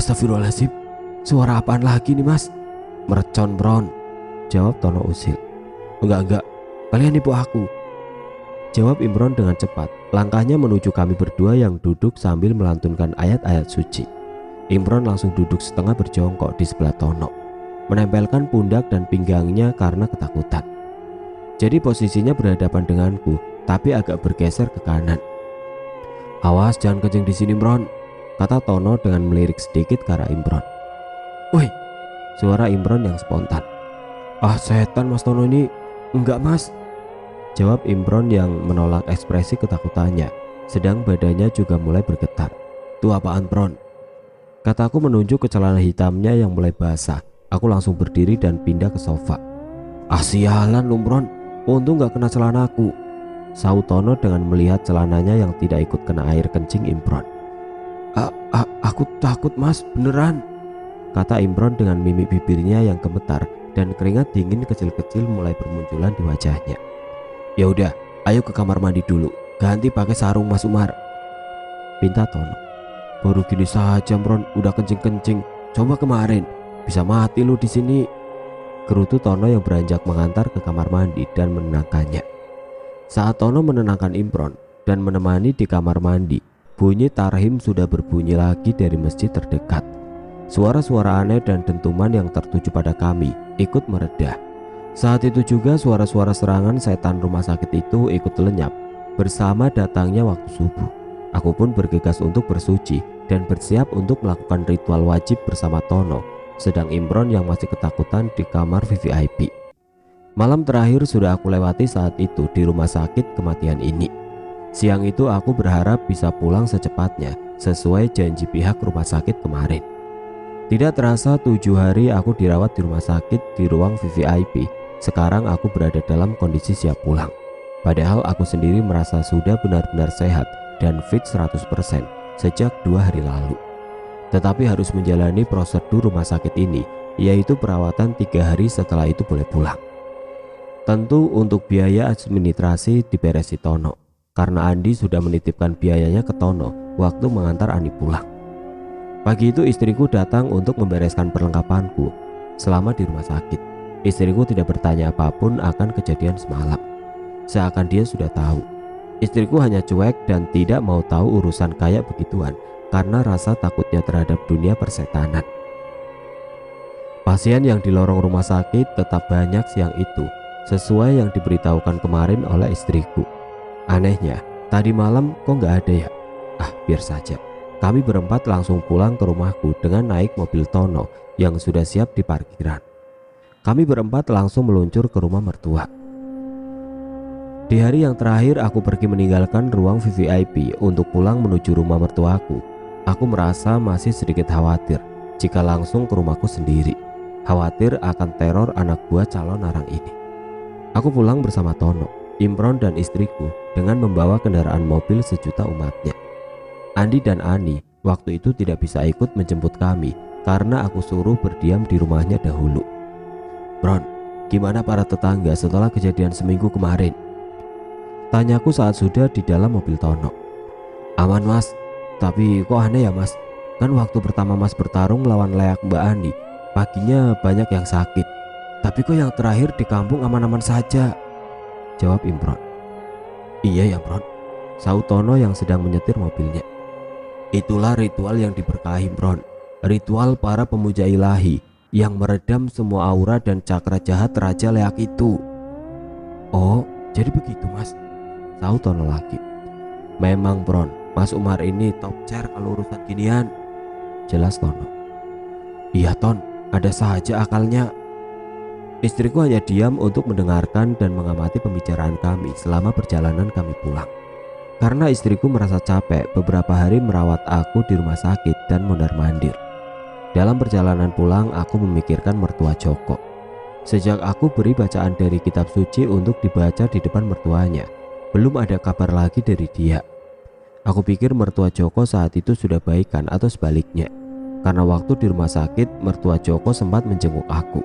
"Astagfirullahaladzim, suara apaan lagi nih, Mas?" "Mercon, Bron," jawab Tono usil. Enggak, kalian nipu aku," jawab Imron dengan cepat. Langkahnya menuju kami berdua yang duduk sambil melantunkan ayat-ayat suci. Imron langsung duduk setengah berjongkok di sebelah Tono, menempelkan pundak dan pinggangnya karena ketakutan. Jadi posisinya berhadapan denganku, tapi agak bergeser ke kanan. "Awas jangan kencing di sini, Imron," kata Tono dengan melirik sedikit ke arah Imron. "Woi," suara Imron yang spontan. "Ah setan Mas Tono ini." "Enggak, Mas," jawab Imron yang menolak ekspresi ketakutannya, sedang badannya juga mulai bergetar. "Tuh apaan, Bron?" Kataku menunjuk ke celana hitamnya yang mulai basah. Aku langsung berdiri dan pindah ke sofa. "Ah sialan lu, Bron, untung gak kena celanaku," sahut Tono dengan melihat celananya yang tidak ikut kena air kencing Imron. Aku takut, Mas, beneran," kata Imron dengan mimik bibirnya yang gemetar dan keringat dingin kecil-kecil mulai bermunculan di wajahnya. "Ya udah, ayo ke kamar mandi dulu, ganti pakai sarung Mas Umar," pinta Tono. "Baru gini saja, Bron, udah kencing-kencing. Coba kemarin, bisa mati lu di sini," gerutu Tono yang beranjak mengantar ke kamar mandi dan menenangkannya. Saat Tono menenangkan Imron dan menemani di kamar mandi, bunyi tarhim sudah berbunyi lagi dari masjid terdekat. Suara-suara aneh dan dentuman yang tertuju pada kami ikut meredah. Saat itu juga suara-suara serangan setan rumah sakit itu ikut lenyap bersama datangnya waktu subuh. Aku pun bergegas untuk bersuci dan bersiap untuk melakukan ritual wajib bersama Tono, sedang Imron yang masih ketakutan di kamar VVIP. Malam terakhir sudah aku lewati saat itu di rumah sakit kematian ini. Siang itu aku berharap bisa pulang secepatnya sesuai janji pihak rumah sakit kemarin. Tidak terasa 7 hari aku dirawat di rumah sakit di ruang VVIP. Sekarang aku berada dalam kondisi siap pulang. Padahal aku sendiri merasa sudah benar-benar sehat dan fit 100% sejak 2 hari lalu. Tetapi harus menjalani prosedur rumah sakit ini, yaitu perawatan 3 hari setelah itu boleh pulang. Tentu untuk biaya administrasi diberesi Tono, karena Andi sudah menitipkan biayanya ke Tono waktu mengantar Ani pulang. Pagi itu istriku datang untuk membereskan perlengkapanku selama di rumah sakit. Istriku tidak bertanya apapun akan kejadian semalam, seakan dia sudah tahu. Istriku hanya cuek dan tidak mau tahu urusan kayak begituan karena rasa takutnya terhadap dunia persetanan. Pasien yang di lorong rumah sakit tetap banyak siang itu, sesuai yang diberitahukan kemarin oleh istriku. Anehnya, Tadi malam kok nggak ada ya? Ah, biar saja. Kami berempat langsung pulang ke rumahku dengan naik mobil Tono yang sudah siap di parkiran. Kami berempat langsung meluncur ke rumah mertua. Di hari yang terakhir aku pergi meninggalkan ruang VVIP untuk pulang menuju rumah mertuaku. Aku merasa masih sedikit khawatir jika langsung ke rumahku sendiri. Khawatir akan teror anak buah calon arang ini. Aku pulang bersama Tono, Imron dan istriku dengan membawa kendaraan mobil sejuta umatnya. Andi dan Ani waktu itu tidak bisa ikut menjemput kami karena aku suruh berdiam di rumahnya dahulu. Bron, gimana para tetangga setelah kejadian seminggu kemarin? Tanyaku saat sudah di dalam mobil Tono. Aman mas, tapi kok aneh ya mas? Kan waktu pertama mas bertarung melawan Leak Mbak Ani, paginya banyak yang sakit. Tapi kok yang terakhir di kampung aman-aman saja? Jawab Imron. Iya ya Bron, sahut Tono yang sedang menyetir mobilnya. Itulah ritual yang diberkahi Bron. Ritual para pemuja ilahi yang meredam semua aura dan cakra jahat Raja Leak itu. Oh, jadi begitu mas? Sahut Tono lagi. Memang Bron, Mas Umar ini top chair kalau urusan ginian. Jelas Tono. Iya Ton, ada saja akalnya. Istriku hanya diam untuk mendengarkan dan mengamati pembicaraan kami selama perjalanan kami pulang. Karena istriku merasa capek beberapa hari merawat aku di rumah sakit dan mondar-mandir. Dalam perjalanan pulang aku memikirkan mertua Joko. Sejak aku beri bacaan dari kitab suci untuk dibaca di depan mertuanya, belum ada kabar lagi dari dia. Aku pikir mertua Joko saat itu sudah baikan atau sebaliknya. Karena waktu di rumah sakit mertua Joko sempat menjenguk aku.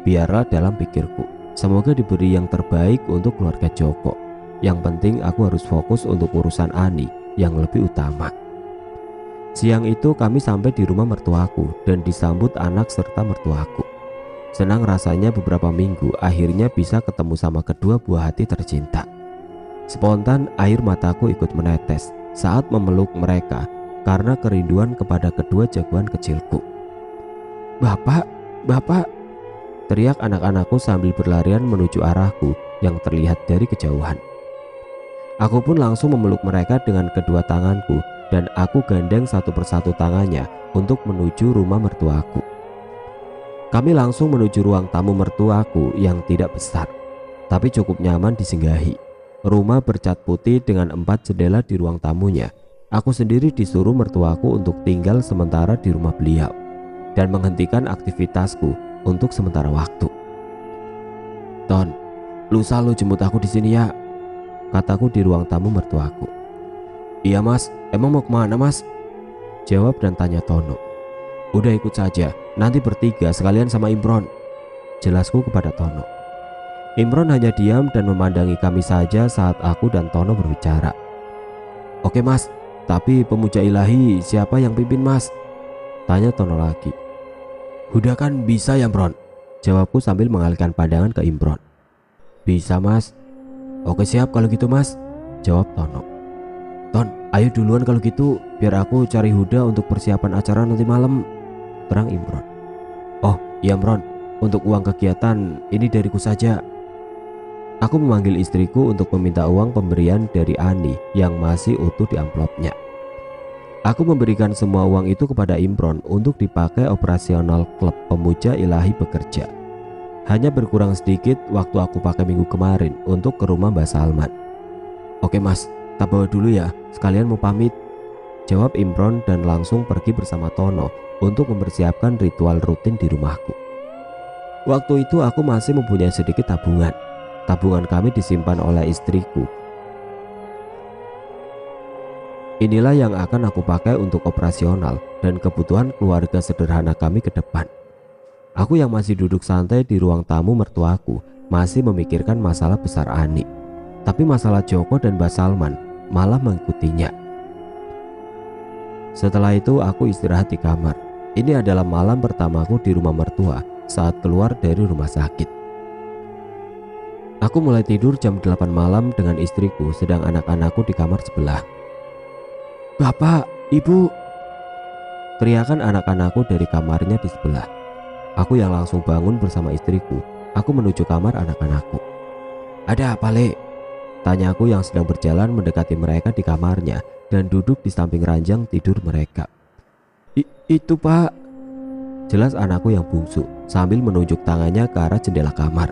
Biarlah dalam pikirku, semoga diberi yang terbaik untuk keluarga Joko. Yang penting aku harus fokus untuk urusan Ani yang lebih utama. Siang itu kami sampai di rumah mertuaku dan disambut anak serta mertuaku. Senang rasanya beberapa minggu akhirnya bisa ketemu sama kedua buah hati tercinta. Spontan air mataku ikut menetes saat memeluk mereka karena kerinduan kepada kedua jagoan kecilku. Bapak, bapak, teriak anak-anakku sambil berlarian menuju arahku yang terlihat dari kejauhan. Aku pun langsung memeluk mereka dengan kedua tanganku dan aku gandeng satu persatu tangannya untuk menuju rumah mertuaku. Kami langsung menuju ruang tamu mertuaku yang tidak besar, tapi cukup nyaman disinggahi. Rumah bercat putih dengan 4 jendela di ruang tamunya. Aku sendiri disuruh mertuaku untuk tinggal sementara di rumah beliau dan menghentikan aktivitasku untuk sementara waktu. Ton, lusa lu jemput aku di sini ya, kataku di ruang tamu mertuaku. Iya mas, emang mau kemana mas? Jawab dan tanya Tono. Udah ikut saja, nanti bertiga sekalian sama Imron, jelasku kepada Tono. Imron hanya diam dan memandangi kami saja saat aku dan Tono berbicara. Oke mas, tapi pemuja ilahi siapa yang pimpin mas? Tanya Tono lagi. Udah kan bisa ya Imron, jawabku sambil mengalihkan pandangan ke Imron. Bisa mas. Oke siap kalau gitu mas, jawab Tono. Ton, ayo duluan kalau gitu, biar aku cari Huda untuk persiapan acara nanti malam, terang Imron. Oh iya Imron, untuk uang kegiatan ini dariku saja. Aku memanggil istriku untuk meminta uang pemberian dari Ani yang masih utuh di amplopnya. Aku memberikan semua uang itu kepada Imron untuk dipakai operasional klub pemuja ilahi bekerja. Hanya berkurang sedikit waktu aku pakai minggu kemarin untuk ke rumah Mbak Salman. Oke mas, tak bawa dulu ya, sekalian mau pamit, jawab Imron dan langsung pergi bersama Tono untuk mempersiapkan ritual rutin di rumahku. Waktu itu aku masih mempunyai sedikit tabungan. Tabungan kami disimpan oleh istriku. Inilah yang akan aku pakai untuk operasional dan kebutuhan keluarga sederhana kami ke depan. Aku yang masih duduk santai di ruang tamu mertuaku masih memikirkan masalah besar Ani. Tapi masalah Joko dan Mbak Salman malah mengikutinya. Setelah itu aku istirahat di kamar. Ini adalah malam pertamaku di rumah mertua saat keluar dari rumah sakit. Aku mulai tidur jam 8 malam dengan istriku sedang anak-anakku di kamar sebelah. Bapak, ibu, teriakan anak-anakku dari kamarnya di sebelah. Aku yang langsung bangun bersama istriku. Aku menuju kamar anak-anakku. Ada apa Le? Tanyaku yang sedang berjalan mendekati mereka di kamarnya dan duduk di samping ranjang tidur mereka. Itu pak, jelas anakku yang bungsu sambil menunjuk tangannya ke arah jendela kamar.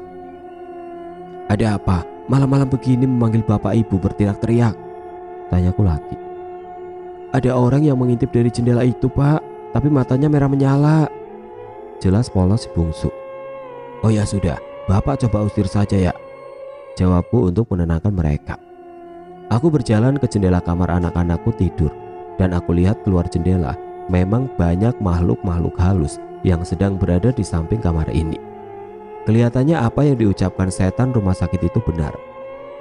Ada apa? Malam-malam begini memanggil bapak ibu berteriak-teriak, tanyaku lagi. Ada orang yang mengintip dari jendela itu pak, tapi matanya merah menyala, jelas polos si bungsu. Oh ya sudah, bapak coba usir saja ya, jawabku untuk menenangkan mereka. Aku berjalan ke jendela kamar anak-anakku tidur, dan aku lihat keluar jendela memang banyak makhluk-makhluk halus yang sedang berada di samping kamar ini. Kelihatannya apa yang diucapkan setan rumah sakit itu benar.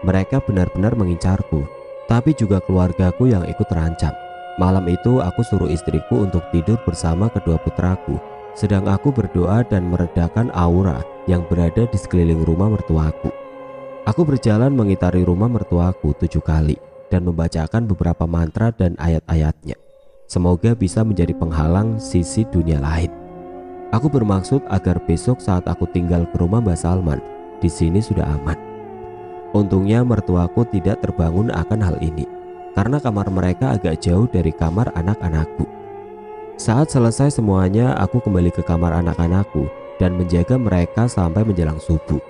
Mereka benar-benar mengincarku, tapi juga keluargaku yang ikut terancam. Malam itu aku suruh istriku untuk tidur bersama kedua putraku, sedang aku berdoa dan meredakan aura yang berada di sekeliling rumah mertuaku. Aku berjalan mengitari rumah mertuaku 7 kali dan membacakan beberapa mantra dan ayat-ayatnya. Semoga bisa menjadi penghalang sisi dunia lain. Aku bermaksud agar besok saat aku tinggal ke rumah Mbak Salman, di sini sudah aman. Untungnya mertuaku tidak terbangun akan hal ini, karena kamar mereka agak jauh dari kamar anak-anakku. Saat selesai semuanya, aku kembali ke kamar anak-anakku dan menjaga mereka sampai menjelang subuh.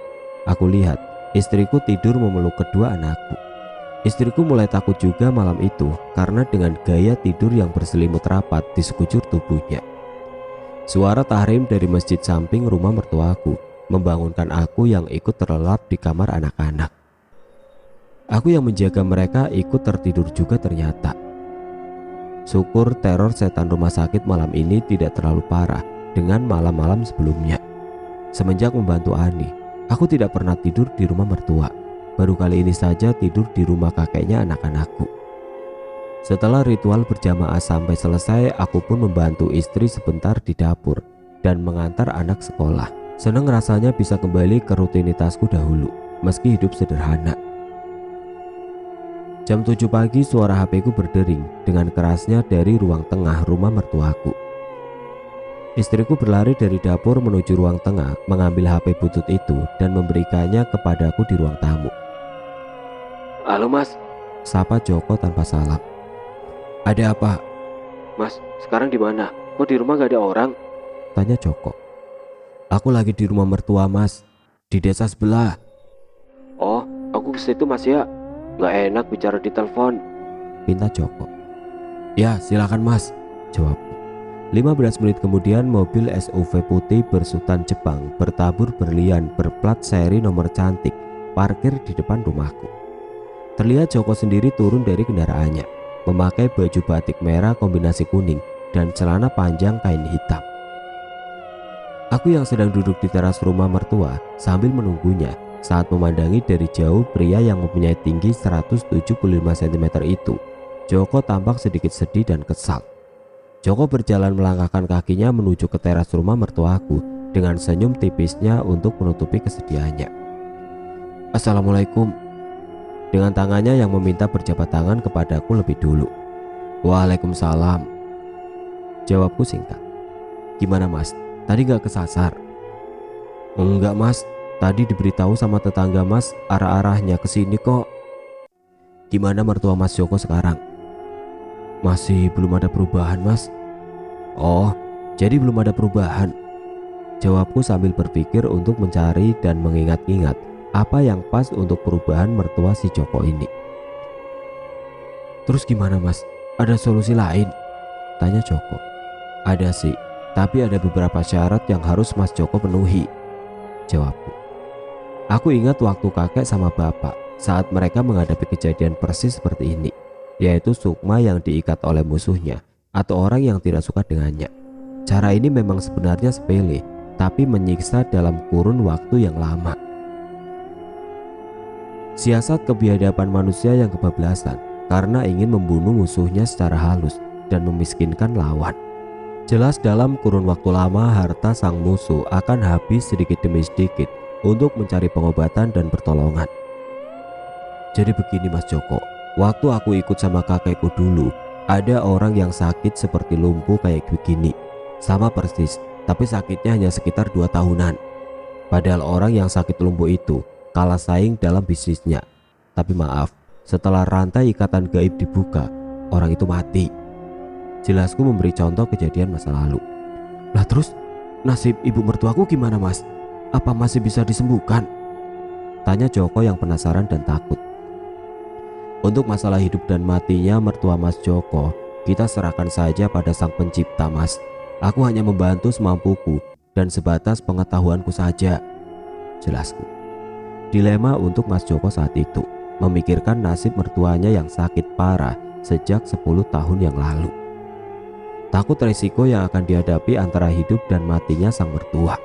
Aku lihat istriku tidur memeluk kedua anakku. Istriku mulai takut juga malam itu karena dengan gaya tidur yang berselimut rapat di sekujur tubuhnya. Suara tahrim dari masjid samping rumah mertuaku membangunkan aku yang ikut terlelap di kamar anak-anak. Aku yang menjaga mereka ikut tertidur juga ternyata. Syukur teror setan rumah sakit malam ini tidak terlalu parah dengan malam-malam sebelumnya. Semenjak membantu Ani, aku tidak pernah tidur di rumah mertua. Baru kali ini saja tidur di rumah kakeknya anak-anakku. Setelah ritual berjamaah sampai selesai, aku pun membantu istri sebentar di dapur dan mengantar anak sekolah. Senang rasanya bisa kembali ke rutinitasku dahulu, meski hidup sederhana. Jam 7 pagi suara HP ku berdering dengan kerasnya dari ruang tengah rumah mertuaku. Istriku berlari dari dapur menuju ruang tengah, mengambil HP butut itu dan memberikannya kepadaku di ruang tamu. Halo mas. Sapa Joko tanpa salam. Ada apa? Mas, sekarang di mana? Kok di rumah gak ada orang? Tanya Joko. Aku lagi di rumah mertua mas, di desa sebelah. Oh, aku ke situ mas ya. Gak enak bicara di telepon, pinta Joko. Ya silakan mas, jawabku. 15 menit kemudian mobil SUV putih bersutan Jepang bertabur berlian berplat seri nomor cantik parkir di depan rumahku. Terlihat Joko sendiri turun dari kendaraannya, memakai baju batik merah kombinasi kuning dan celana panjang kain hitam. Aku yang sedang duduk di teras rumah mertua sambil menunggunya saat memandangi dari jauh pria yang mempunyai tinggi 175 cm itu. Joko tampak sedikit sedih dan kesal. Joko berjalan melangkahkan kakinya menuju ke teras rumah mertuaku dengan senyum tipisnya untuk menutupi kesedihannya. Assalamualaikum. Dengan tangannya yang meminta berjabat tangan kepadaku lebih dulu. Waalaikumsalam, jawabku singkat. Gimana mas, tadi gak kesasar? Enggak mas, tadi diberitahu sama tetangga mas arah-arahnya ke sini kok. Gimana mertua mas Joko sekarang? Masih belum ada perubahan mas. Oh, jadi belum ada perubahan, jawabku sambil berpikir untuk mencari dan mengingat-ingat apa yang pas untuk perubahan mertua si Joko ini. Terus gimana mas? Ada solusi lain? Tanya Joko. Ada sih, tapi ada beberapa syarat yang harus mas Joko penuhi, jawabku. Aku ingat waktu kakek sama bapak saat mereka menghadapi kejadian persis seperti ini, yaitu sukma yang diikat oleh musuhnya atau orang yang tidak suka dengannya. Cara ini memang sebenarnya sepele, tapi menyiksa dalam kurun waktu yang lama. Siasat kebiadaban manusia yang kebablasan karena ingin membunuh musuhnya secara halus dan memiskinkan lawan. Jelas dalam kurun waktu lama harta sang musuh akan habis sedikit demi sedikit untuk mencari pengobatan dan pertolongan. Jadi begini mas Joko, waktu aku ikut sama kakekku dulu, ada orang yang sakit seperti lumpuh kayak begini. Sama persis, tapi sakitnya hanya sekitar 2 tahunan. Padahal orang yang sakit lumpuh itu kalah saing dalam bisnisnya. Tapi maaf, setelah rantai ikatan gaib dibuka, orang itu mati. Jelasku memberi contoh kejadian masa lalu. Lah terus, nasib ibu mertuaku gimana mas? Apa masih bisa disembuhkan? Tanya Joko yang penasaran dan takut. Untuk masalah hidup dan matinya mertua Mas Joko, kita serahkan saja pada Sang Pencipta mas. Aku hanya membantu semampuku dan sebatas pengetahuanku saja, jelasku. Dilema untuk Mas Joko saat itu, memikirkan nasib mertuanya yang sakit parah sejak 10 tahun yang lalu. Takut resiko yang akan dihadapi antara hidup dan matinya sang mertua.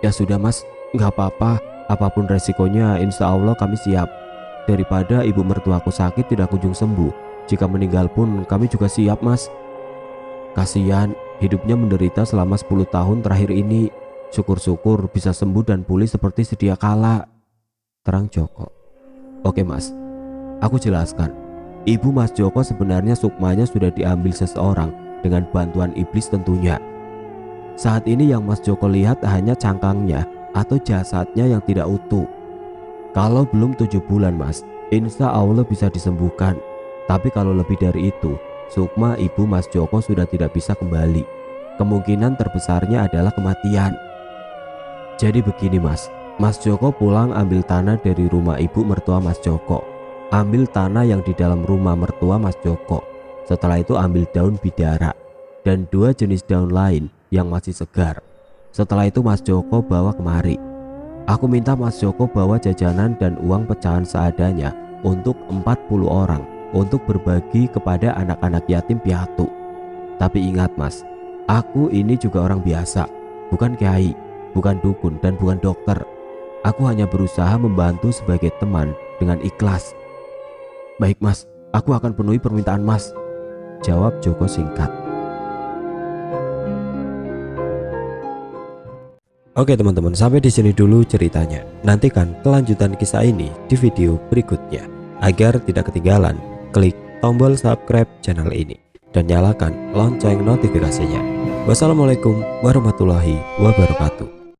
Ya sudah mas, nggak apa-apa, apapun resikonya insya Allah kami siap. Daripada ibu mertuaku sakit tidak kunjung sembuh, jika meninggal pun kami juga siap mas. Kasihan, hidupnya menderita selama 10 tahun terakhir ini. Syukur-syukur bisa sembuh dan pulih seperti sedia kala, terang Joko. Oke mas, aku jelaskan. Ibu Mas Joko sebenarnya sukmanya sudah diambil seseorang dengan bantuan iblis tentunya. Saat ini yang Mas Joko lihat hanya cangkangnya atau jasadnya yang tidak utuh. Kalau belum 7 bulan mas, insya Allah bisa disembuhkan. Tapi kalau lebih dari itu, sukma ibu Mas Joko sudah tidak bisa kembali. Kemungkinan terbesarnya adalah kematian. Jadi begini mas, Mas Joko pulang ambil tanah dari rumah ibu mertua Mas Joko. Ambil tanah yang di dalam rumah mertua Mas Joko. Setelah itu ambil daun bidara dan 2 jenis daun lain yang masih segar. Setelah itu Mas Joko bawa kemari. Aku minta Mas Joko bawa jajanan dan uang pecahan seadanya untuk 40 orang untuk berbagi kepada anak-anak yatim piatu. Tapi ingat mas, aku ini juga orang biasa, bukan kiai, bukan dukun dan bukan dokter. Aku hanya berusaha membantu sebagai teman dengan ikhlas. Baik mas, aku akan penuhi permintaan mas, jawab Joko singkat. Oke teman-teman, sampai di sini dulu ceritanya. Nantikan kelanjutan kisah ini di video berikutnya. Agar tidak ketinggalan, klik tombol subscribe channel ini dan nyalakan lonceng notifikasinya. Wassalamualaikum warahmatullahi wabarakatuh.